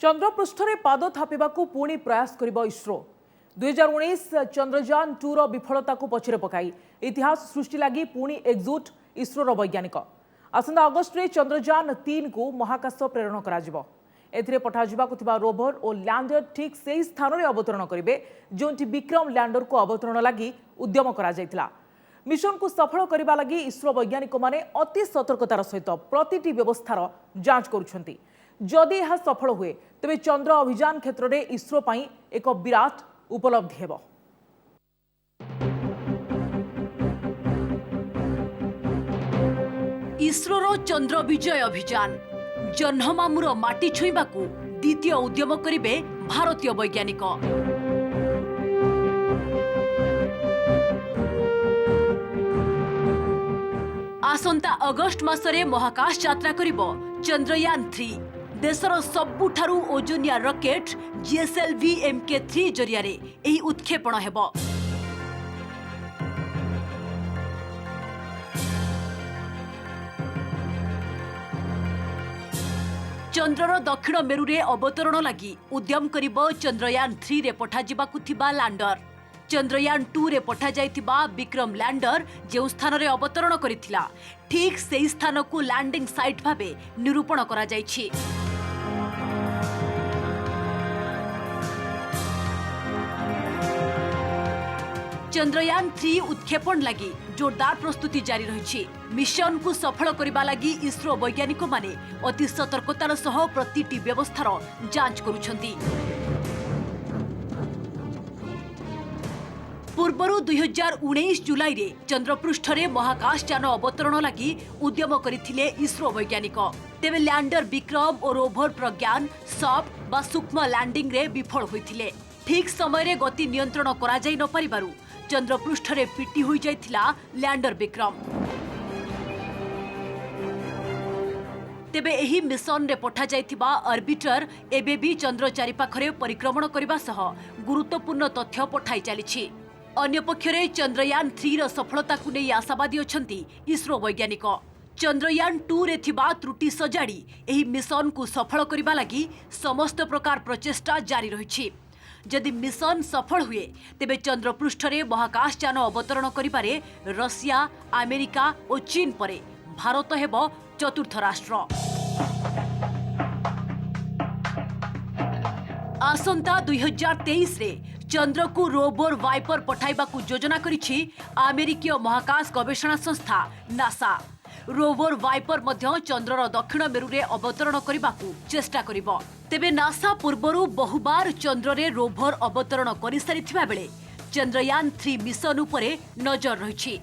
चंद्रपृष्ठ में पाद थापिबाकू पुणी प्रयास करिबो इसरो 2019 चंद्रयान 2 रो विफलता को पछरे पकाई इतिहास सृष्टि लगी पुणी एकजुट इसरो वैज्ञानिक आसंता अगस्ट रे चंद्रयान 3 को महाकाश प्रेरण करा जिवो एथिरे पठाजिबाकू थिबा रोवर और लैंडर ठीक सेही स्थान रे अवतरण करिवे जोंटी विक्रम लैंडर को अवतरण लगी उद्यम करा जायतिला। मिशन को सफल करबा लगी इसरो वैज्ञानिक माने अति सतर्कतार सहित प्रतिटी व्यवस्थार जांच करुछंती। जदि यह सफल हुए तेबे चंद्र अभियान क्षेत्र में इसरो पाई एक विराट उपलब्धि हेबो। इसरोर चंद्र विजय अभियान जह्नमामुर माटी छुईबाकू द्वितीय उद्यम करिवे भारतीय वैज्ञानिक। आसंता अगस्ट मासरे महाकाश यात्रा करिबो चंद्रयान 3 देशर सबुठारु ओजनिया रॉकेट GSLV Mk3 जरिया रे एही उत्क्षेपण हेबो। चंद्रर दक्षिण मेरु रे अवतरण लगी उद्यम करिबो चंद्रयान 3 रे पठा जिबाकू थिबा लैंडर। चंद्रयान 2 रे पठा जाइतिबा विक्रम लैंडर जे स्थान रे अवतरण करिथिला ठीक सेही स्थान को लैंडिंग साइट भाबे निरूपण करा जाइछि। चंद्रयान 3 उत्क्षेपण लगी जोरदार प्रस्तुति जारी रही। मिशन को सफल करबा लगी इसरो वैज्ञानिक माने अति सतर्कतार सह प्रतिटी व्यवस्थार जांच करुछंती। पूर्वरु 2019 जुलाई रे चंद्रपृष्ठ रे महाकाश यान अवतरण लगी उद्यम करिथिले इसरो वैज्ञानिक। तेबे लैंडर विक्रम और रोवर प्रज्ञान सॉफ्ट बा सूक्ष्म लैंडिंग रे विफल होइथिले। ठीक समय रे गति नियंत्रण करा जाई न परिबारु चंद्रपृष्ठ रे पिटी होई जाइथिला लैंडर विक्रम। तेबे एही मिशन रे पठा जाइथिबा ऑर्बिटर एबे भी चंद्र चारिपाखरे परिक्रमण करबा सह गुरुत्वपूर्ण तथ्य पठाई चलिछि। अन्य पक्षरे चंद्रयान 3 रो सफलता को नै आशावादी अछंती इसरो वैज्ञानिक। चंद्रयान 2 रे थिबा त्रुटि सजाड़ी एही मिशन को सफल करबा लागि समस्त प्रकार प्रचेष्टा जारी रहिछि। जदि मिशन सफल हुए तेबे चंद्रपृष्ठ रे महाकाश यान अवतरण करिबारे रशिया अमेरिका और चीन परे भारत हेबो चतुर्थ राष्ट्र। आसंता 2023 रे चंद्र को रोवर वाइपर पठाइबा को योजना करिछि अमेरिकीय महाकाश गवेषणा संस्था नासा। रोवर वाइपर मध्य चंद्रर दक्षिण मेरु रे अवतरण करिबाकू चेष्टा करिबो। तेबे नासा पूर्वरु बहुबार चंद्र रे रोवर अवतरण करि सारिथिबा बेले चंद्रयान 3 मिशन उपरे नजर रहिछि।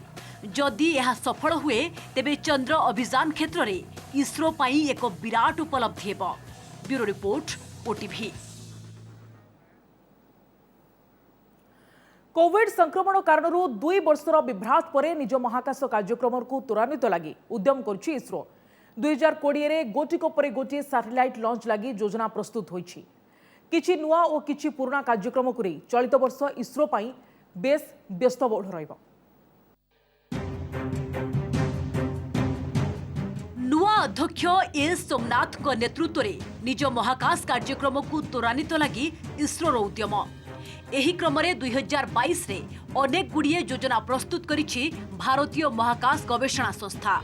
जदि यह सफल हुए तेबे चंद्र अभियान क्षेत्र रे इसरो पाई एक विराट उपलब्धि हेबो। Bureau report OTV. कोविड संक्रमण कारण 2 वर्षर विभ्राट पर निज महाकाश कार्यक्रम को त्वरान्वित लगी उद्यम करुछि इसरो। 2020 रे गोटिक पर गोटे सैटेलाइट लॉन्च लगी योजना प्रस्तुत होइछि। किछि नुआ और किछि पुराना कार्यक्रम को चलित वर्ष इसरो पाई बेस व्यस्तबहुल रहिबो। नुआ अध्यक्ष एस सोमनाथ को नेतृत्व रे निज महाकाश कार्यक्रम को त्वरान्वित लगी इसरो उद्यम। एही क्रम रे 2022 रे अनेक गुड़िए योजना प्रस्तुत करिछि भारतीय महाकाश गवेषणा संस्था।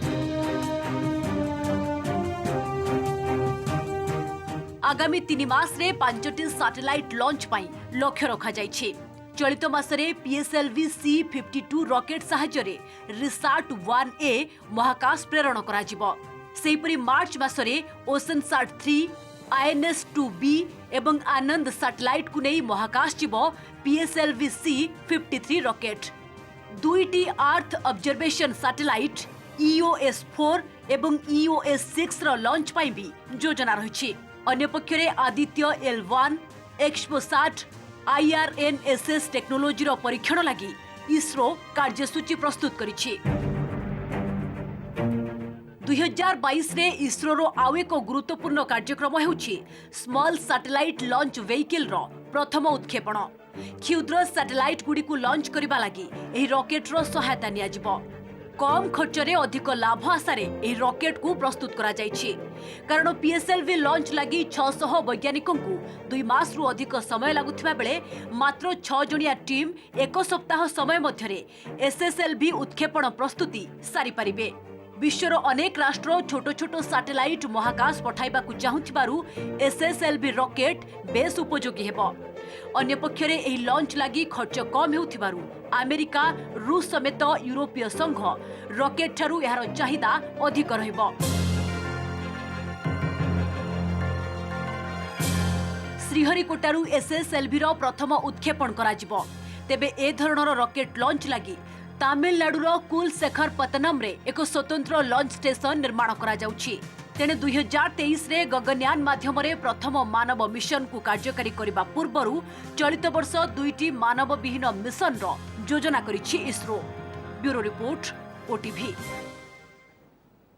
आगामी 3 मास रे 5टी सैटेलाइट लॉन्च पाई लक्ष्य रखा जाइछि। चलित मासरे PSLV C-52 रॉकेट सहायरे रिसार्ट 1A महाकाश प्रेरण करा जिवो। सेहिपरि मार्च मासरे ओशनसाट 3 INS-2B एवं आनंद सैटेलाइट को नहीं महाकाश जीव PSLV C-53 रॉकेट। 2टी अर्थ ऑब्जर्वेशन सैटेलाइट EOS-4 एवं EOS-6 रो लॉन्च पाई भी योजना रहिछि। अन्य पक्षरे आदित्य L1 एक्सपोसाट IRNSS टेक्नोलोजी रो परीक्षण लगी इसरो कार्यसूची प्रस्तुत करिछि। 2022 रे इसरो रो आउ एक गुरुत्वपूर्ण कार्यक्रम हेउछि स्मॉल सैटेलाइट लॉन्च व्हीकल रो प्रथम उत्क्षेपण। क्षुद्र सैटेलाइट गुडी को लॉन्च करबा लागि एही रॉकेट रो सहायता निया जिवो। कम खर्चरे अधिक लाभ आशारे एही रॉकेट को प्रस्तुत करा जायछि कारण पीएसएलवी लॉन्च लगी 600 वैज्ञानिकों को 2 मास रु अधिक समय लागुथिबा बेले मात्र 6 जणिया टीम एक सप्ताह समय मध्यरे एसएसएलवी उत्क्षेपण प्रस्तुति सारी परिबे। विश्वर अनेक राष्ट्र छोट छोट सैटेलाइट महाकाश पठाइबाकू चाहुथिबारु एसएसएलवी रॉकेट बेस उपयोगी हेबो। अन्य पक्षरे एही लॉन्च लगी खर्च कम हेउथिबारु अमेरिका रूस समेत यूरोपीय संघ रॉकेट ठारू यार चाहिदा अधिक रहिबो। श्रीहरिकोटारू एसएसएलवी रो प्रथम उत्क्षेपण कराजिबो। तेबे ए धरणर रॉकेट लॉन्च लगी तामिलनाडुर कुलशेखर पत्तनम रे एक स्वतंत्र लॉन्च स्टेशन निर्माण करा जाउछि। तेणे 2023 रे गगनयान माध्यम रे प्रथम मानव मिशन को कार्यकारी करिबा पूर्वरु चलित वर्ष 2टी मानव विहीन मिशन रो योजना करिछि इसरो। Bureau report OTV.